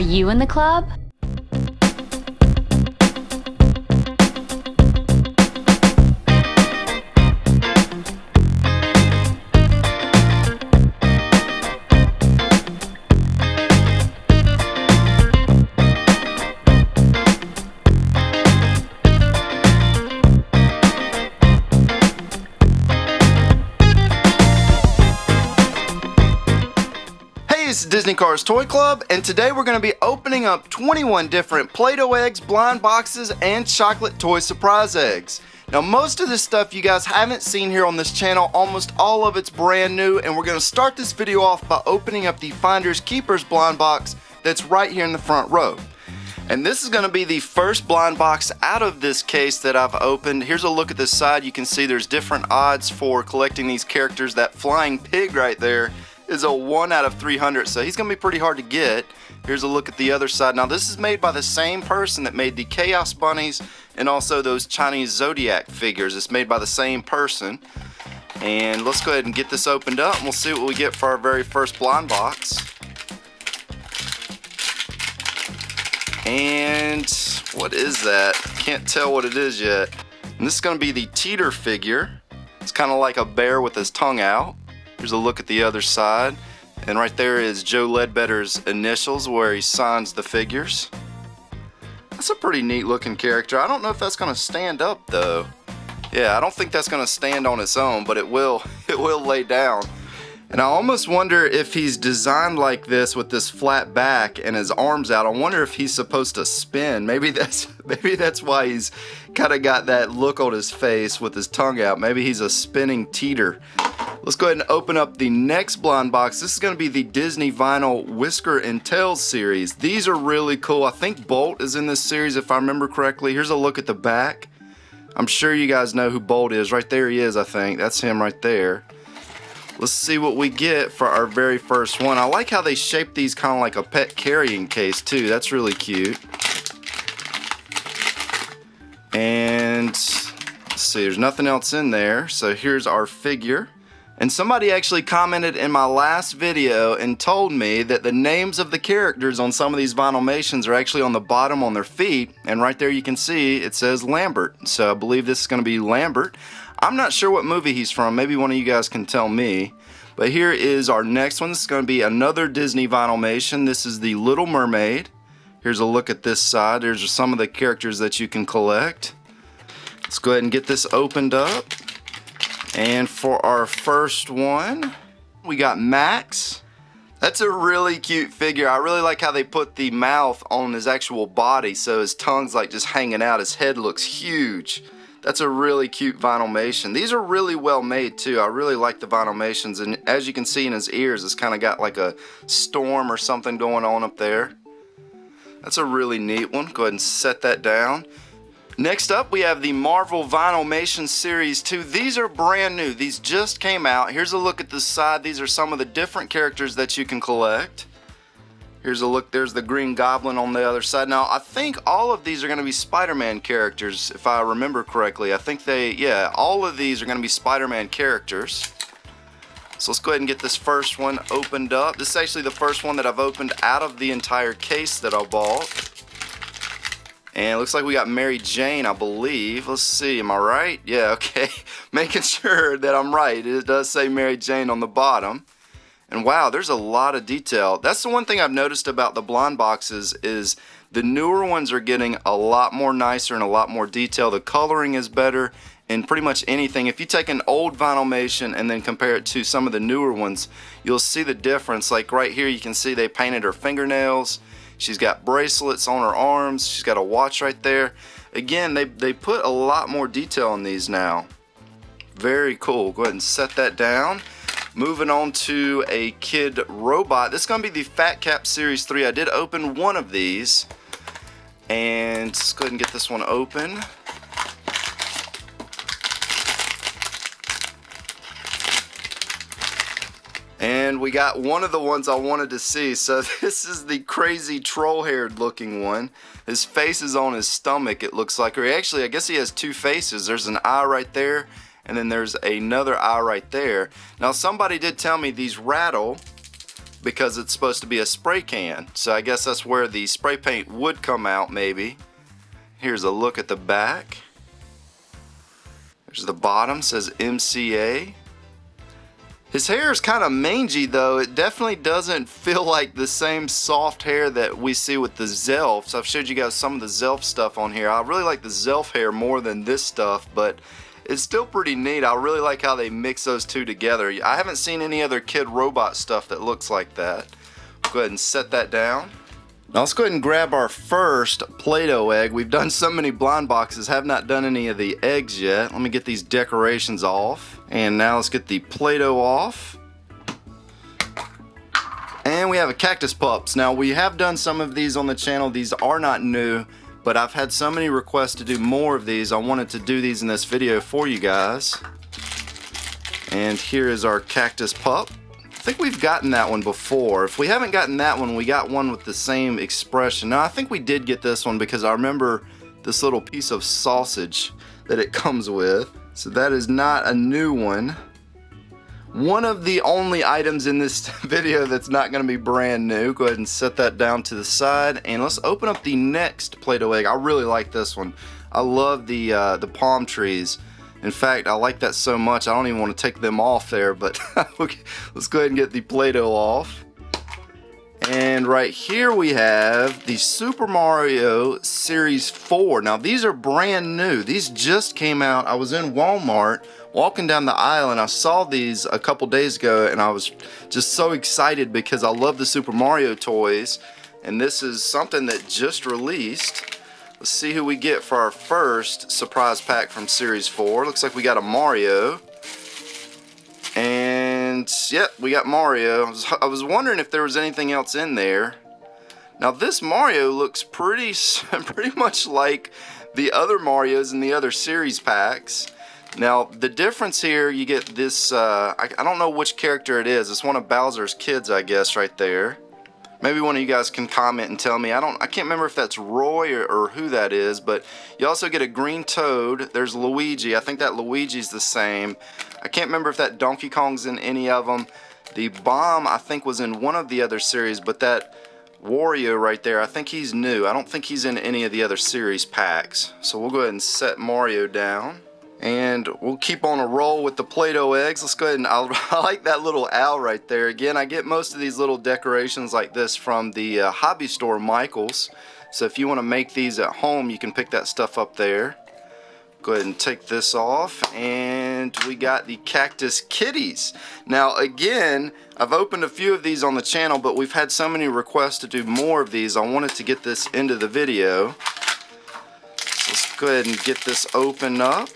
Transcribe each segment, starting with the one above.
you in the club? This is Disney Cars Toy Club, and today we're going to be opening up 21 different Play-Doh eggs, blind boxes, and chocolate toy surprise eggs. Now, most of this stuff you guys haven't seen here on this channel. Almost all of it's brand new, and we're going to start this video off by opening up the Finders Keepers blind box that's right here in the front row. And this is going to be the first blind box out of this case that I've opened. Here's a look at this side. You can see there's different odds for collecting these characters. That flying pig right there is a 1 out of 300, so he's gonna be pretty hard to get. Here's a look at the other side. Now, this is made by the same person that made the Chaos Bunnies and also those Chinese Zodiac figures. It's made by the same person. And let's go ahead and get this opened up, and we'll see what we get for our very first blind box. And what is that? Can't tell what it is yet. And this is gonna be the Teeter figure. It's kind of like a bear with his tongue out. Here's a look at the other side, and right there is Joe Ledbetter's initials where he signs the figures. That's a pretty neat looking character. I don't know if that's gonna stand up though. Yeah, I don't think that's gonna stand on its own, but it will lay down. And I almost wonder if he's designed like this with this flat back and his arms out. I wonder if he's supposed to spin. Maybe that's why he's kind of got that look on his face with his tongue out. Maybe he's a spinning teeter. Let's go ahead and open up the next blind box. This is going to be the Disney Vinyl Whisker and Tails series. These are really cool. I think Bolt is in this series if I remember correctly. Here's a look at the back. I'm sure you guys know who Bolt is. Right there he is, I think. That's him right there. Let's see what we get for our very first one. I like how they shape these kind of like a pet carrying case too. That's really cute. And let's see, there's nothing else in there. So here's our figure. And somebody actually commented in my last video and told me that the names of the characters on some of these Vinylmations are actually on the bottom on their feet. And right there you can see it says Lambert. So I believe this is going to be Lambert. I'm not sure what movie he's from. Maybe one of you guys can tell me. But here is our next one. This is going to be another Disney Vinylmation. This is the Little Mermaid. Here's a look at this side. There's some of the characters that you can collect. Let's go ahead and get this opened up. And for our first one, we got Max. That's a really cute figure. I really like how they put the mouth on his actual body so his tongue's like just hanging out. His head looks huge. That's a really cute Vinylmation. These are really well made too. I really like the Vinylmations, and as you can see in his ears, it's kind of got like a storm or something going on up there. That's a really neat one. Go ahead and set that down. Next up, we have the Marvel Vinylmation Series 2. These are brand new. These just came out. Here's a look at the side. These are some of the different characters that you can collect. Here's a look. There's the Green Goblin on the other side. Now, I think all of these are going to be Spider-Man characters, if I remember correctly. I think all of these are going to be Spider-Man characters. So let's go ahead and get this first one opened up. This is actually the first one that I've opened out of the entire case that I bought. And it looks like we got Mary Jane, I believe. Let's see, am I right? Yeah, okay. Making sure that I'm right. It does say Mary Jane on the bottom. And wow, there's a lot of detail. That's the one thing I've noticed about the blind boxes is the newer ones are getting a lot more nicer and a lot more detail. The coloring is better in pretty much anything. If you take an old Vinylmation and then compare it to some of the newer ones, you'll see the difference. Like right here, you can see they painted her fingernails. She's got bracelets on her arms. She's got a watch right there. Again, they put a lot more detail on these now. Very cool. Go ahead and set that down. Moving on to a kid robot. This is going to be the Fat Cap Series 3. I did open one of these. And let's go ahead and get this one open. And we got one of the ones I wanted to see. So this is the crazy troll-haired looking one. His face is on his stomach, it looks like. Or actually, I guess he has two faces. There's an eye right there, and then there's another eye right there. Now, somebody did tell me these rattle because it's supposed to be a spray can. So I guess that's where the spray paint would come out maybe. Here's a look at the back. There's the bottom, says MCA. His hair is kind of mangy though. It definitely doesn't feel like the same soft hair that we see with the Zelfs. I've showed you guys some of the Zelf stuff on here. I really like the Zelf hair more than this stuff, but it's still pretty neat. I really like how they mix those two together. I haven't seen any other kid robot stuff that looks like that. Go ahead and set that down. Now let's go ahead and grab our first Play-Doh egg. We've done so many blind boxes, have not done any of the eggs yet. Let me get these decorations off. And now let's get the Play-Doh off. And we have a Cactus Pups. Now we have done some of these on the channel. These are not new, but I've had so many requests to do more of these. I wanted to do these in this video for you guys. And here is our Cactus Pup. I think we've gotten that one before. If we haven't gotten that one, we got one with the same expression. Now I think we did get this one because I remember this little piece of sausage that it comes with. So that is not a new one. One of the only items in this video that's not going to be brand new. Go ahead and set that down to the side, and let's open up the next Play-Doh egg. I really like this one. I love the palm trees. In fact, I like that so much I don't even want to take them off there, but let's go ahead and get the Play-Doh off. And right here we have the Super Mario Series 4. Now these are brand new. These just came out. I was in Walmart walking down the aisle and I saw these a couple days ago, and I was just so excited because I love the Super Mario toys, and this is something that just released. Let's see who we get for our first surprise pack from Series 4. Looks like we got a Mario. And yep, we got Mario. I was wondering if there was anything else in there. Now this Mario looks pretty much like the other Marios in the other series packs. Now the difference here, you get this, I don't know which character it is. It's one of Bowser's kids, I guess, right there. Maybe one of you guys can comment and tell me. I can't remember if that's Roy or who that is, but you also get a green Toad. There's Luigi. I think that Luigi's the same. I can't remember if that Donkey Kong's in any of them. The Bomb, I think, was in one of the other series, but that Wario right there, I think he's new. I don't think he's in any of the other series packs. So we'll go ahead and set Mario down. And we'll keep on a roll with the Play-Doh eggs. Let's go ahead and I like that little owl right there. Again, I get most of these little decorations like this from the hobby store Michael's. So if you want to make these at home, you can pick that stuff up there. Go ahead and take this off, and we got the Cactus Kitties. Now again, I've opened a few of these on the channel, but we've had so many requests to do more of these. I wanted to get this into the video. So let's go ahead and get this open up.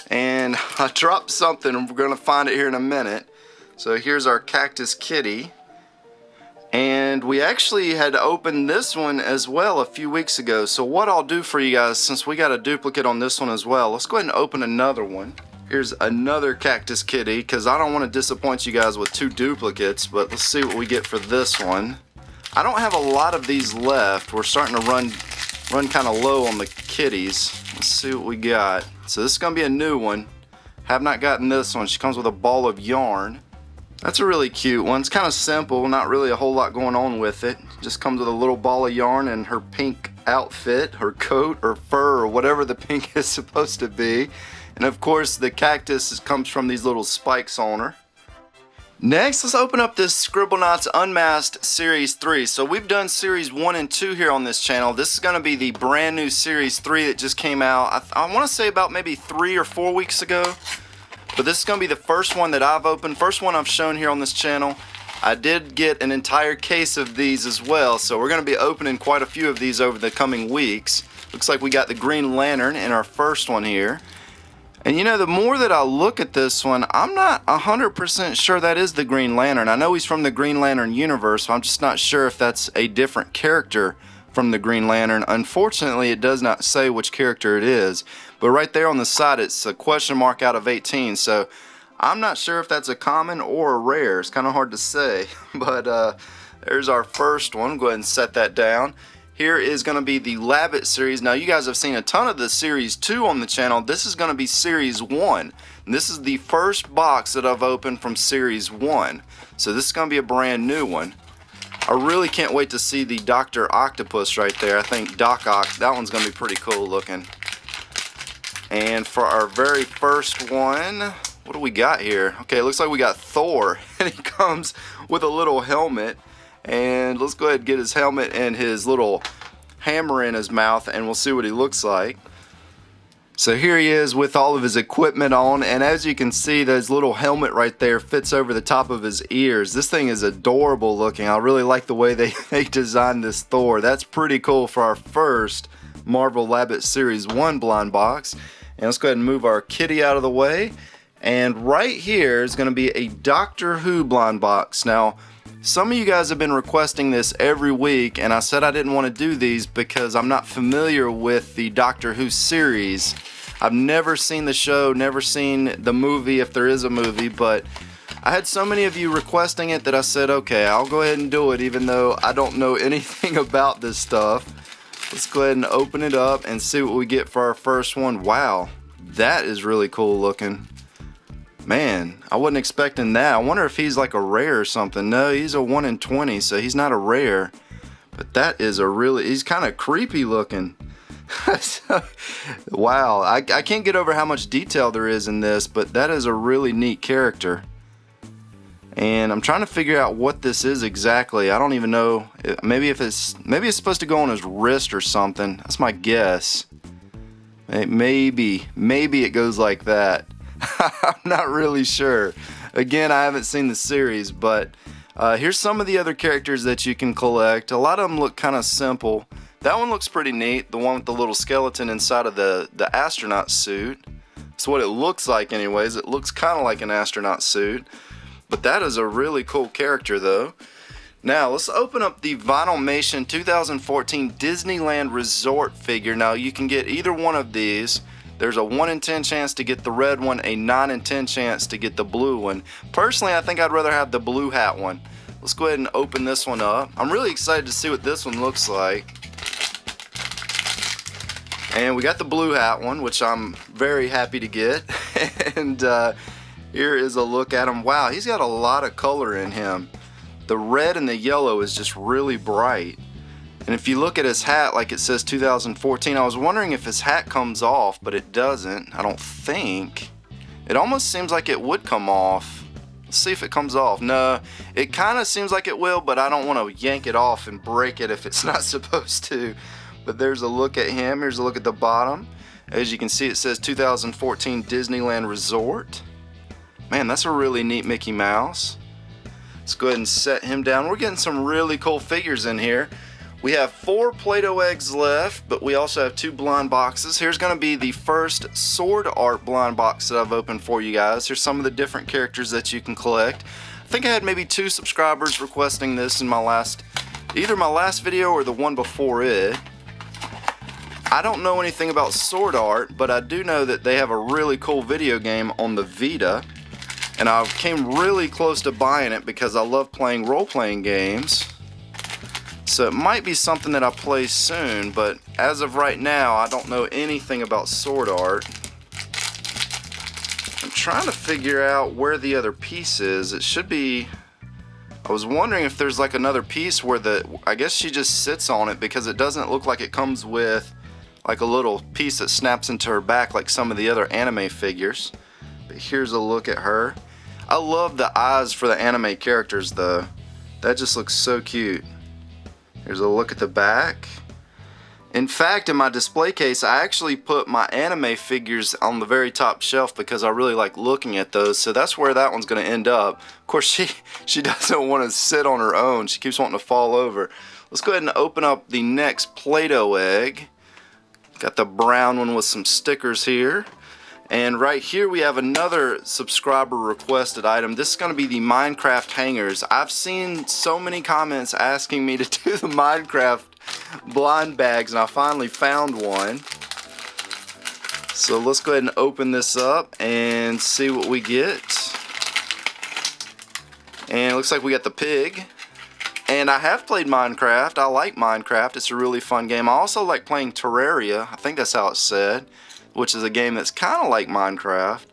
And I dropped something, and we're going to find it here in a minute. So here's our Cactus Kitty. And we actually had opened this one as well a few weeks ago. So what I'll do for you guys, since we got a duplicate on this one as well, let's go ahead and open another one. Here's another Cactus Kitty, because I don't want to disappoint you guys with two duplicates, but let's see what we get for this one. I don't have a lot of these left. We're starting to run kind of low on the kitties. Let's see what we got. So this is going to be a new one. Have not gotten this one. She comes with a ball of yarn. That's a really cute one. It's kind of simple, not really a whole lot going on with it. Just comes with a little ball of yarn and her pink outfit, her coat or fur or whatever the pink is supposed to be. And of course the cactus comes from these little spikes on her. Next, let's open up this Scribblenauts Unmasked Series 3. So we've done Series 1 and 2 here on this channel. This is going to be the brand new Series 3 that just came out, I want to say about maybe 3 or 4 weeks ago. But this is going to be the first one that I've opened, first one I've shown here on this channel. I did get an entire case of these as well, so we're going to be opening quite a few of these over the coming weeks. Looks like we got the Green Lantern in our first one here. And you know, the more that I look at this one, I'm not 100% sure that is the Green Lantern. I know he's from the Green Lantern universe, but I'm just not sure if that's a different character from the Green Lantern. Unfortunately, it does not say which character it is. But right there on the side, it's a question mark out of 18. So I'm not sure if that's a common or a rare. It's kind of hard to say. But there's our first one. Go ahead and set that down. here is going to be the Labbit series. Now, you guys have seen a ton of the Series 2 on the channel. This is going to be Series 1. And this is the first box that I've opened from Series 1. So this is going to be a brand new one. I really can't wait to see the Dr. Octopus right there. I think Doc Ock, that one's going to be pretty cool looking. And for our very first one, what do we got here? Okay, it looks like we got Thor. And he comes with a little helmet. And let's go ahead and get his helmet and his little hammer in his mouth, and we'll see what he looks like. So here he is with all of his equipment on, and as you can see, his little helmet right there fits over the top of his ears. This thing is adorable looking. I really like the way they designed this Thor. That's pretty cool for our first Marvel Labbit Series 1 blind box. And let's go ahead and move our kitty out of the way. And right here is going to be a Doctor Who blind box. Now, some of you guys have been requesting this every week, and I said I didn't want to do these because I'm not familiar with the Doctor Who series. I've never seen the show, never seen the movie if there is a movie, but I had so many of you requesting it that I said, okay, I'll go ahead and do it even though I don't know anything about this stuff. Let's go ahead and open it up and see what we get for our first one. Wow, that is really cool looking. Man, I wasn't expecting that. I wonder if he's like a rare or something. No, he's a 1 in 20, so he's not a rare. But that is a really, he's kind of creepy looking. Wow, I can't get over how much detail there is in this, but that is a really neat character. And I'm trying to figure out what this is exactly. I don't even know. Maybe it's supposed to go on his wrist or something. That's my guess. Maybe it goes like that. I'm not really sure. Again, I haven't seen the series, but here's some of the other characters that you can collect. A lot of them look kind of simple. That one looks pretty neat, the one with the little skeleton inside of the astronaut suit. That's what it looks like anyways. It looks kind of like an astronaut suit. But that is a really cool character though. Now, let's open up the Vinylmation 2014 Disneyland Resort figure. Now, you can get either one of these. There's a 1 in 10 chance to get the red one, a 9 in 10 chance to get the blue one. Personally, I think I'd rather have the blue hat one. Let's go ahead and open this one up. I'm really excited to see what this one looks like. And we got the blue hat one, which I'm very happy to get. And here is a look at him. Wow, he's got a lot of color in him. The red and the yellow is just really bright. And if you look at his hat, like it says 2014, I was wondering if his hat comes off, but it doesn't. I don't think. It almost seems like it would come off. Let's see if it comes off. No, it kind of seems like it will, but I don't want to yank it off and break it if it's not supposed to. But there's a look at him. Here's a look at the bottom. As you can see, it says 2014 Disneyland Resort. Man, that's a really neat Mickey Mouse. Let's go ahead and set him down. We're getting some really cool figures in here. We have 4 Play-Doh eggs left, but we also have 2 blind boxes. Here's going to be the first sword art blind box that I've opened for you guys. Here's some of the different characters that you can collect. I think I had maybe 2 subscribers requesting this in either my last video or the one before it. I don't know anything about sword art, but I do know that they have a really cool video game on the Vita. And I came really close to buying it because I love playing role-playing games. So it might be something that I play soon, but as of right now, I don't know anything about sword art. I'm trying to figure out where the other piece is. It should be... I was wondering if there's like another piece where I guess she just sits on it, because it doesn't look like it comes with like a little piece that snaps into her back like some of the other anime figures. But here's a look at her. I love the eyes for the anime characters though. That just looks so cute. Here's a look at the back. In fact, in my display case, I actually put my anime figures on the very top shelf because I really like looking at those. So that's where that one's going to end up. Of course, she doesn't want to sit on her own. She keeps wanting to fall over. Let's go ahead and open up the next Play-Doh egg. Got the brown one with some stickers here. And right here we have another subscriber requested item. This is going to be the Minecraft hangers. I've seen so many comments asking me to do the Minecraft blind bags, and I finally found one. So let's go ahead and open this up and see what we get. And it looks like we got the pig. And I have played Minecraft. I like Minecraft. It's a really fun game. I also like playing Terraria. I think that's how it's said, which is a game that's kind of like Minecraft.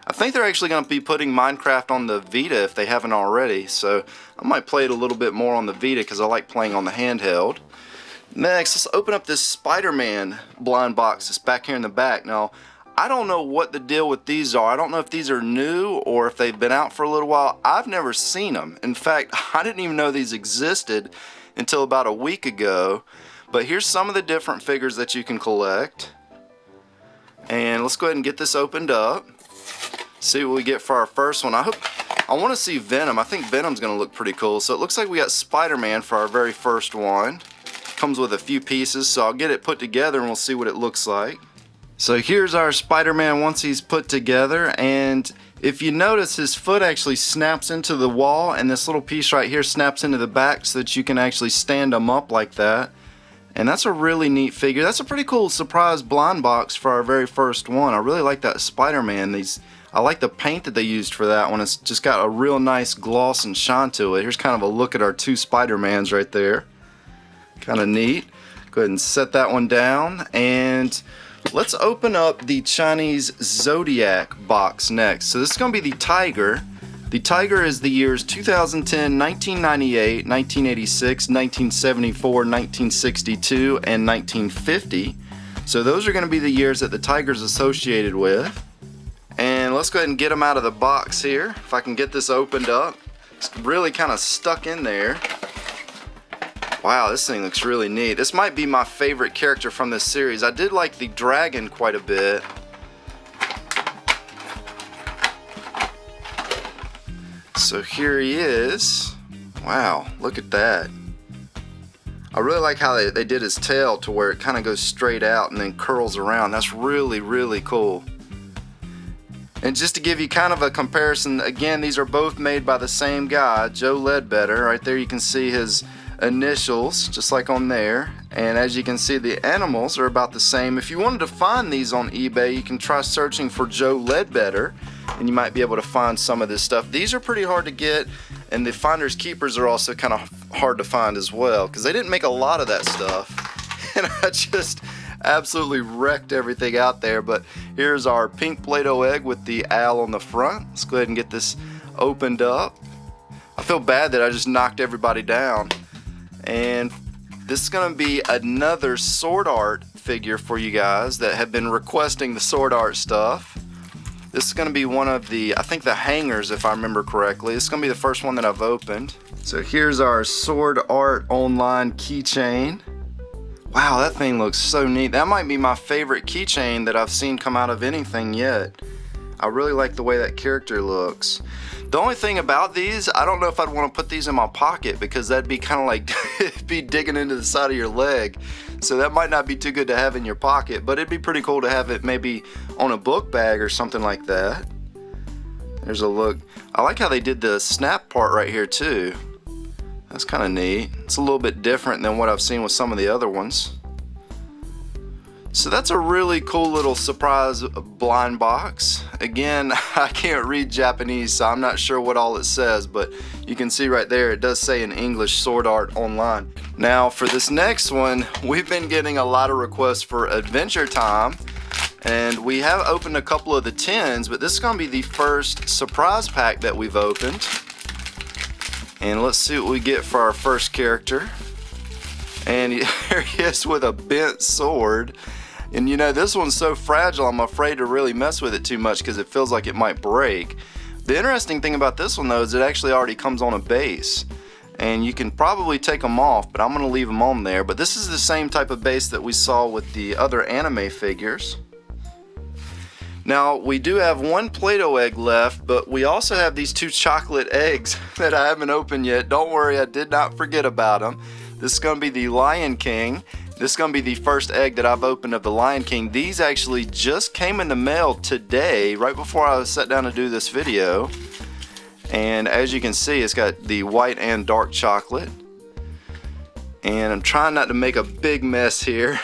I think they're actually going to be putting Minecraft on the Vita if they haven't already. So I might play it a little bit more on the Vita because I like playing on the handheld. Next, let's open up this Spider-Man blind box that's back here in the back. Now, I don't know what the deal with these are. I don't know if these are new or if they've been out for a little while. I've never seen them. In fact, I didn't even know these existed until about a week ago. But here's some of the different figures that you can collect. And let's go ahead and get this opened up. See what we get for our first one. I want to see Venom. I think Venom's going to look pretty cool. So it looks like we got Spider-Man for our very first one. Comes with a few pieces, so I'll get it put together and we'll see what it looks like. So here's our Spider-Man once he's put together, and if you notice, his foot actually snaps into the wall, and this little piece right here snaps into the back so that you can actually stand him up like that. And that's a really neat figure. That's a pretty cool surprise blind box for our very first one. I really like that Spider-Man. I like the paint that they used for that one. It's just got a real nice gloss and shine to it. Here's kind of a look at our two Spider-Mans right there. Kind of neat. Go ahead and set that one down, and let's open up the Chinese Zodiac box next. So this is going to be the Tiger. The Tiger is the years 2010, 1998, 1986, 1974, 1962, and 1950. So those are going to be the years that the Tiger's associated with. And let's go ahead and get them out of the box here. If I can get this opened up. It's really kind of stuck in there. Wow, this thing looks really neat. This might be my favorite character from this series. I did like the dragon quite a bit. So here he is. Wow, look at that. I really like how they did his tail to where it kind of goes straight out and then curls around. That's really, really cool. And just to give you kind of a comparison, again, these are both made by the same guy, Joe Ledbetter. Right there you can see his initials, just like on there. And as you can see, the animals are about the same. If you wanted to find these on eBay, you can try searching for Joe Ledbetter, and you might be able to find some of this stuff. These are pretty hard to get, and the finders keepers are also kind of hard to find as well, because they didn't make a lot of that stuff. And I just absolutely wrecked everything out there. But here's our pink Play-Doh egg with the owl on the front. Let's go ahead and get this opened up. I feel bad that I just knocked everybody down. And this is going to be another sword art figure for you guys that have been requesting the sword art stuff. This is going to be one of the, I think, the hangers, if I remember correctly. This is going to be the first one that I've opened. So here's our sword art online keychain. Wow, that thing looks so neat. That might be my favorite keychain that I've seen come out of anything yet. I really like the way that character looks. The only thing about these, I don't know if I'd want to put these in my pocket, because that'd be kind of like it'd be digging into the side of your leg. So that might not be too good to have in your pocket, but it'd be pretty cool to have it maybe on a book bag or something like that. There's a look. I like how they did the snap part right here too. That's kind of neat. It's a little bit different than what I've seen with some of the other ones. So that's a really cool little surprise blind box. Again, I can't read Japanese, so I'm not sure what all it says, but you can see right there it does say in English sword art online. Now for this next one, we've been getting a lot of requests for Adventure Time, and we have opened a couple of the tins, but this is going to be the first surprise pack that we've opened. And let's see what we get for our first character. And here he is with a bent sword. And you know, this one's so fragile, I'm afraid to really mess with it too much because it feels like it might break. The interesting thing about this one though is it actually already comes on a base. And you can probably take them off, but I'm going to leave them on there. But this is the same type of base that we saw with the other anime figures. Now, we do have one Play-Doh egg left, but we also have these two chocolate eggs that I haven't opened yet. Don't worry, I did not forget about them. This is going to be the Lion King. This is going to be the first egg that I've opened of the Lion King. These actually just came in the mail today, right before I sat down to do this video. And as you can see, it's got the white and dark chocolate. And I'm trying not to make a big mess here.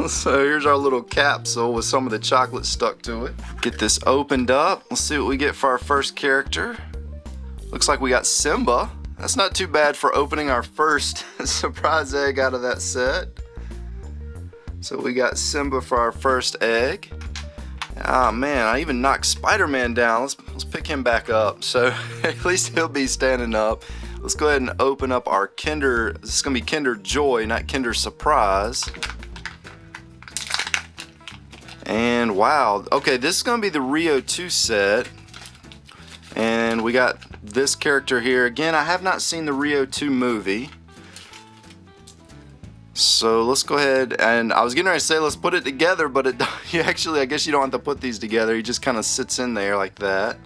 So here's our little capsule with some of the chocolate stuck to it. Get this opened up. Let's see what we get for our first character. Looks like we got Simba. That's not too bad for opening our first surprise egg out of that set. So we got Simba for our first egg. Oh man, I even knocked Spiderman down. Let's pick him back up. So at least he'll be standing up. Let's go ahead and open up our Kinder. This is gonna be Kinder Joy, not Kinder Surprise. And wow, okay, this is gonna be the Rio 2 set. And we got this character here. Again, I have not seen the Rio 2 movie. So let's go ahead, and I was getting ready to say let's put it together, but actually I guess you don't have to put these together. He just kind of sits in there like that.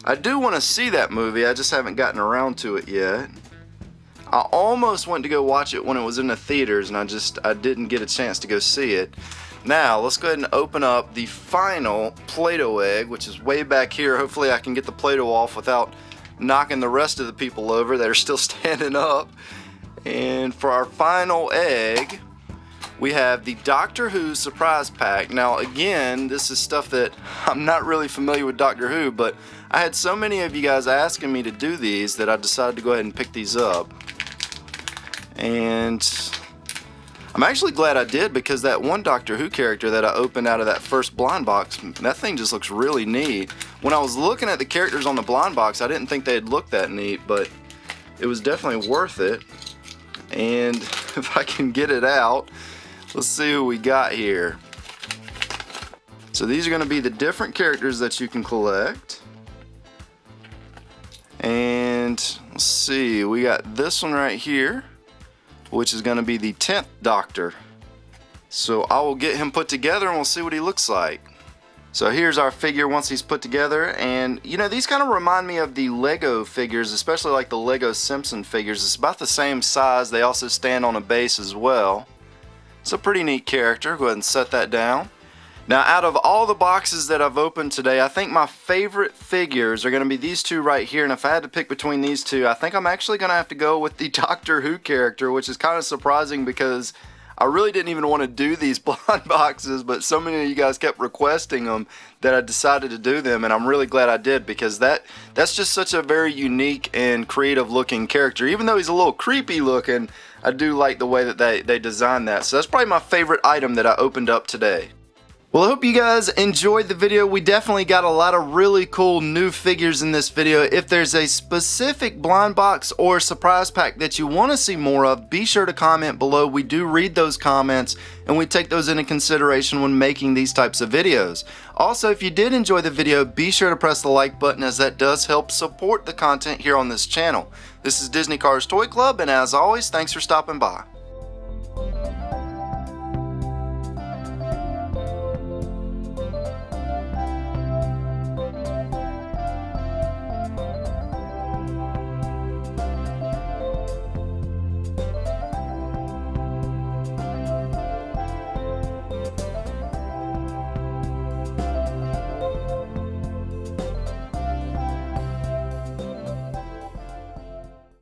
I do want to see that movie, I just haven't gotten around to it yet. I almost went to go watch it when it was in the theaters, and I didn't get a chance to go see it. Now let's go ahead and open up the final Play-Doh egg, which is way back here. Hopefully I can get the Play-Doh off without knocking the rest of the people over that are still standing up. And for our final egg, we have the Doctor Who surprise pack. Now again, this is stuff that I'm not really familiar with Doctor Who, but I had so many of you guys asking me to do these that I decided to go ahead and pick these up. And I'm actually glad I did, because that one Doctor Who character that I opened out of that first blind box, that thing just looks really neat. When I was looking at the characters on the blind box, I didn't think they'd look that neat, but it was definitely worth it. And if I can get it out, let's see who we got here. So these are going to be the different characters that you can collect. And let's see, we got this one right here, which is going to be the 10th Doctor. So I will get him put together and we'll see what he looks like. So here's our figure once he's put together, and you know, these kind of remind me of the Lego figures, especially like the Lego Simpson figures. It's about the same size. They also stand on a base as well. It's a pretty neat character. Go ahead and set that down. Now, out of all the boxes that I've opened today, I think my favorite figures are going to be these two right here. And if I had to pick between these two, I think I'm actually going to have to go with the Doctor Who character, which is kind of surprising because I really didn't even want to do these blind boxes, but so many of you guys kept requesting them that I decided to do them, and I'm really glad I did, because that's just such a very unique and creative looking character. Even though he's a little creepy looking, I do like the way that they designed that. So that's probably my favorite item that I opened up today. Well, I hope you guys enjoyed the video. We definitely got a lot of really cool new figures in this video. If there's a specific blind box or surprise pack that you want to see more of, be sure to comment below. We do read those comments and we take those into consideration when making these types of videos. Also, if you did enjoy the video, be sure to press the like button, as that does help support the content here on this channel. This is Disney Cars Toy Club, and as always, thanks for stopping by.